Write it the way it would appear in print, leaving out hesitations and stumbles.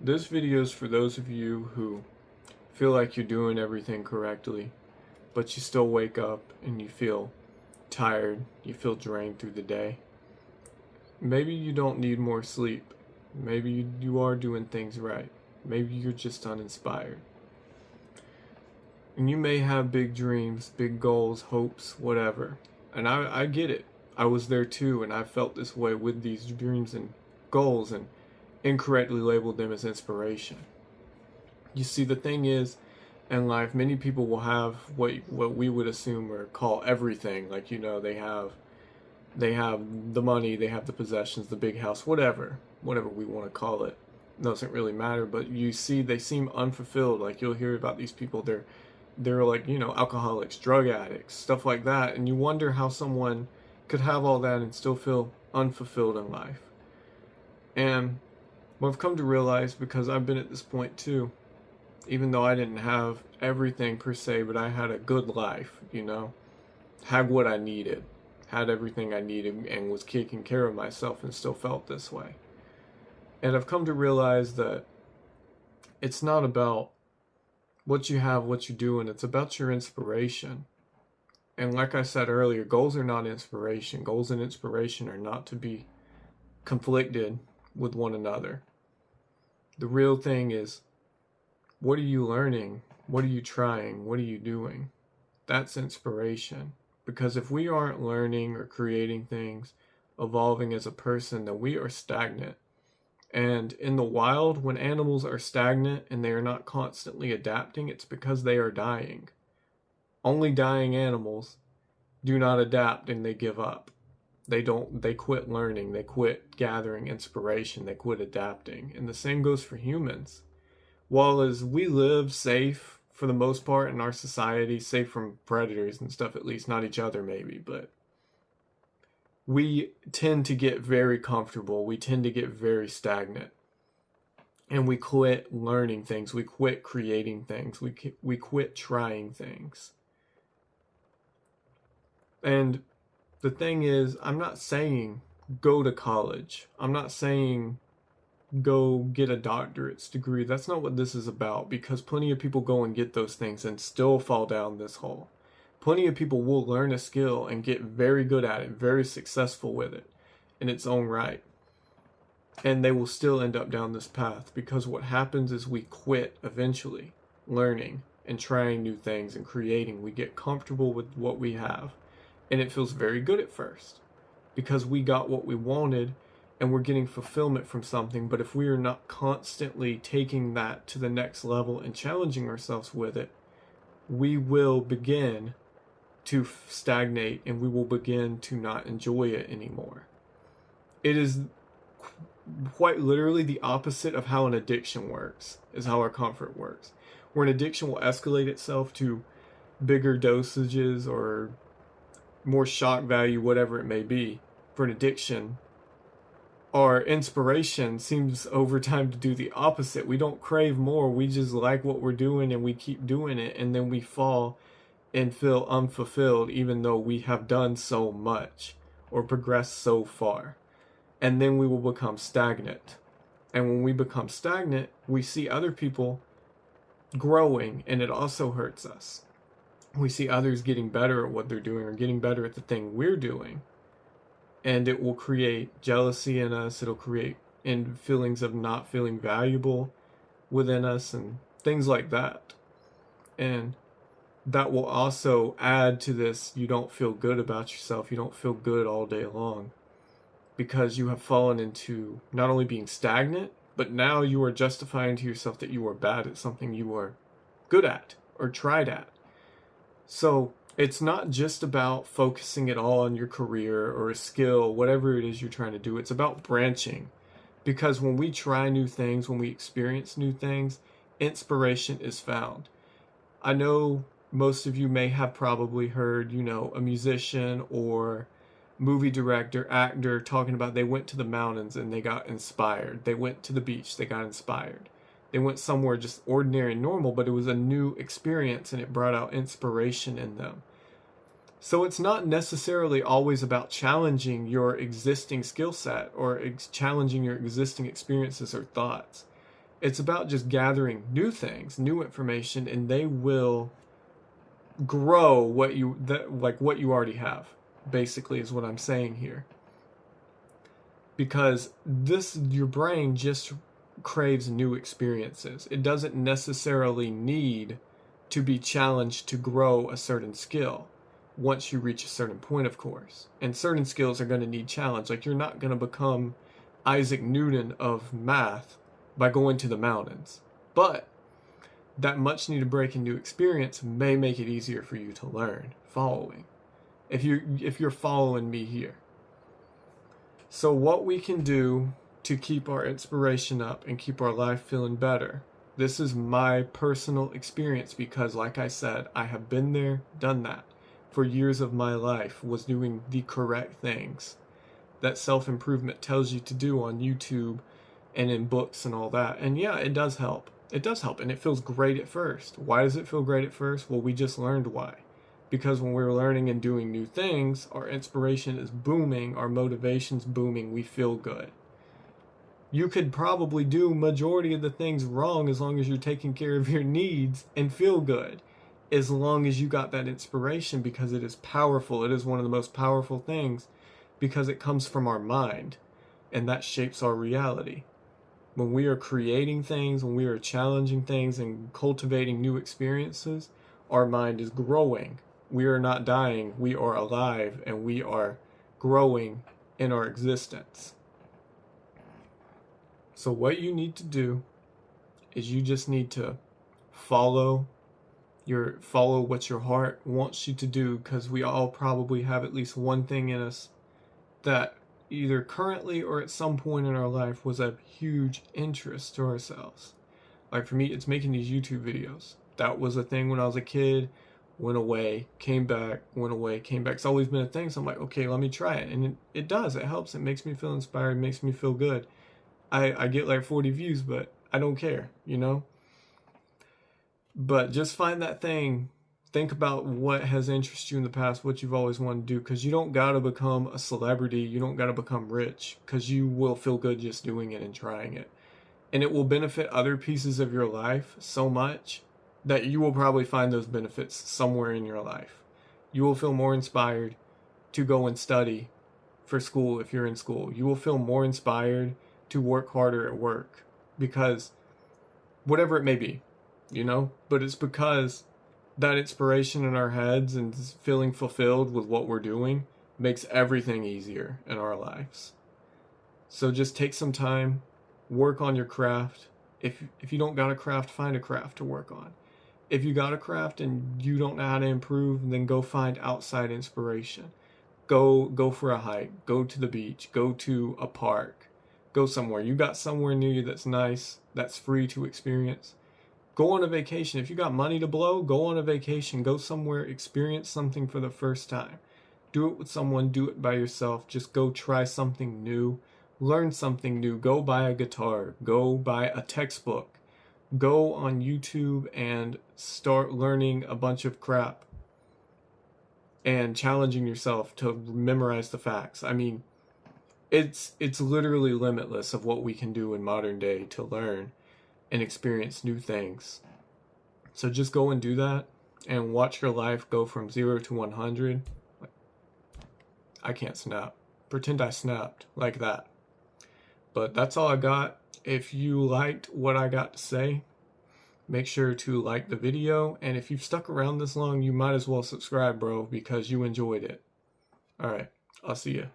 This video is for those of you who feel like you're doing everything correctly, but you still wake up and you feel tired, you feel drained through the day. Maybe you don't need more sleep. Maybe you are doing things right. Maybe you're just uninspired. And you may have big dreams, big goals, hopes, whatever. And I get it. I was there too, and I felt this way with these dreams and goals and incorrectly labeled them as inspiration. You see, the thing is, in life, many people will have what we would assume or call everything. Like, they have the money, they have the possessions, the big house, whatever we want to call it. It doesn't really matter. But you see, they seem unfulfilled. Like, you'll hear about these people, they're like, alcoholics, drug addicts, stuff like that. And you wonder how someone could have all that and still feel unfulfilled in life. And what I've come to realize, because I've been at this point too, even though I didn't have everything per se, but I had a good life, had what I needed, had everything I needed, and was taking care of myself, and still felt this way. And I've come to realize that it's not about what you have, what you're doing, it's about your inspiration. And like I said earlier, goals are not inspiration. Goals and inspiration are not to be conflicted with one another. The real thing is, what are you learning? What are you trying? What are you doing? That's inspiration. Because if we aren't learning or creating things, evolving as a person, then we are stagnant. And in the wild, when animals are stagnant and they are not constantly adapting, it's because they are dying. Only dying animals do not adapt and they give up. They quit learning, they quit gathering inspiration, they quit adapting. And the same goes for humans. While as we live safe for the most part in our society, safe from predators and stuff, at least, not each other maybe, but we tend to get very comfortable, we tend to get very stagnant. And we quit learning things, we quit creating things, we quit trying things. And the thing is, I'm not saying go to college. I'm not saying go get a doctorate's degree. That's not what this is about, because plenty of people go and get those things and still fall down this hole. Plenty of people will learn a skill and get very good at it, very successful with it in its own right. And they will still end up down this path, because what happens is we quit eventually learning and trying new things and creating. We get comfortable with what we have. And it feels very good at first because we got what we wanted and we're getting fulfillment from something. But if we are not constantly taking that to the next level and challenging ourselves with it, we will begin to stagnate and we will begin to not enjoy it anymore. It is quite literally the opposite of how an addiction works, is how our comfort works. Where an addiction will escalate itself to bigger dosages or more shock value, whatever it may be, for an addiction, our inspiration seems over time to do the opposite. We don't crave more, we just like what we're doing and we keep doing it, and then we fall and feel unfulfilled even though we have done so much or progressed so far. And then we will become stagnant. And when we become stagnant, we see other people growing and it also hurts us. We see others getting better at what they're doing or getting better at the thing we're doing. And it will create jealousy in us. It'll create feelings of not feeling valuable within us and things like that. And that will also add to this, you don't feel good about yourself. You don't feel good all day long because you have fallen into not only being stagnant, but now you are justifying to yourself that you are bad at something you are good at or tried at. So it's not just about focusing it all on your career or a skill, whatever it is you're trying to do. It's about branching. Because when we try new things, when we experience new things, inspiration is found. I know most of you may have probably heard, a musician or movie director, actor talking about they went to the mountains and they got inspired. They went to the beach, they got inspired. They went somewhere just ordinary and normal, but it was a new experience and it brought out inspiration in them. So it's not necessarily always about challenging your existing skill set or challenging your existing experiences or thoughts. It's about just gathering new things, new information, and they will grow what you already have, basically, is what I'm saying here. Because your brain just craves new experiences. It doesn't necessarily need to be challenged to grow a certain skill once you reach a certain point, of course. And certain skills are going to need challenge. Like, you're not going to become Isaac Newton of math by going to the mountains. But that much needed break in new experience may make it easier for you to learn following. If you're following me here. So what we can do to keep our inspiration up and keep our life feeling better. This is my personal experience because, like I said, I have been there, done that. For years of my life, was doing the correct things that self-improvement tells you to do on YouTube and in books and all that. And yeah, it does help. It does help, and it feels great at first. Why does it feel great at first? Well, we just learned why. Because when we're learning and doing new things, our inspiration is booming, our motivation's booming, we feel good. You could probably do majority of the things wrong as long as you're taking care of your needs and feel good. As long as you got that inspiration, because it is powerful. It is one of the most powerful things because it comes from our mind, and that shapes our reality. When we are creating things, when we are challenging things and cultivating new experiences, our mind is growing. We are not dying, we are alive, and we are growing in our existence. So what you need to do is you just need to follow what your heart wants you to do, because we all probably have at least one thing in us that either currently or at some point in our life was of huge interest to ourselves. Like for me, it's making these YouTube videos. That was a thing when I was a kid, went away, came back, went away, came back. It's always been a thing. So I'm like, okay, let me try it. And it does. It helps. It makes me feel inspired. It makes me feel good. I get like 40 views, but I don't care, you know? But just find that thing. Think about what has interested you in the past, what you've always wanted to do, because you don't got to become a celebrity. You don't got to become rich, because you will feel good just doing it and trying it. And it will benefit other pieces of your life so much that you will probably find those benefits somewhere in your life. You will feel more inspired to go and study for school if you're in school. You will feel more inspired to work harder at work, because whatever it may be, you know, but it's because that inspiration in our heads and feeling fulfilled with what we're doing makes everything easier in our lives. So just take some time, work on your craft. If you don't got a craft, find a craft to work on. If you got a craft and you don't know how to improve, then go find outside inspiration. Go for a hike, go to the beach, go to a park, go somewhere. You got somewhere near you that's nice, that's free to experience. Go on a vacation. If you got money to blow, go on a vacation. Go somewhere, experience something for the first time. Do it with someone, do it by yourself. Just go try something new. Learn something new. Go buy a guitar. Go buy a textbook. Go on YouTube and start learning a bunch of crap and challenging yourself to memorize the facts. I mean, it's literally limitless of what we can do in modern day to learn and experience new things. So just go and do that and watch your life go from 0 to 100. I can't snap. Pretend I snapped like that. But that's all I got. If you liked what I got to say, make sure to like the video. And if you've stuck around this long, you might as well subscribe, bro, because you enjoyed it. All right, I'll see you.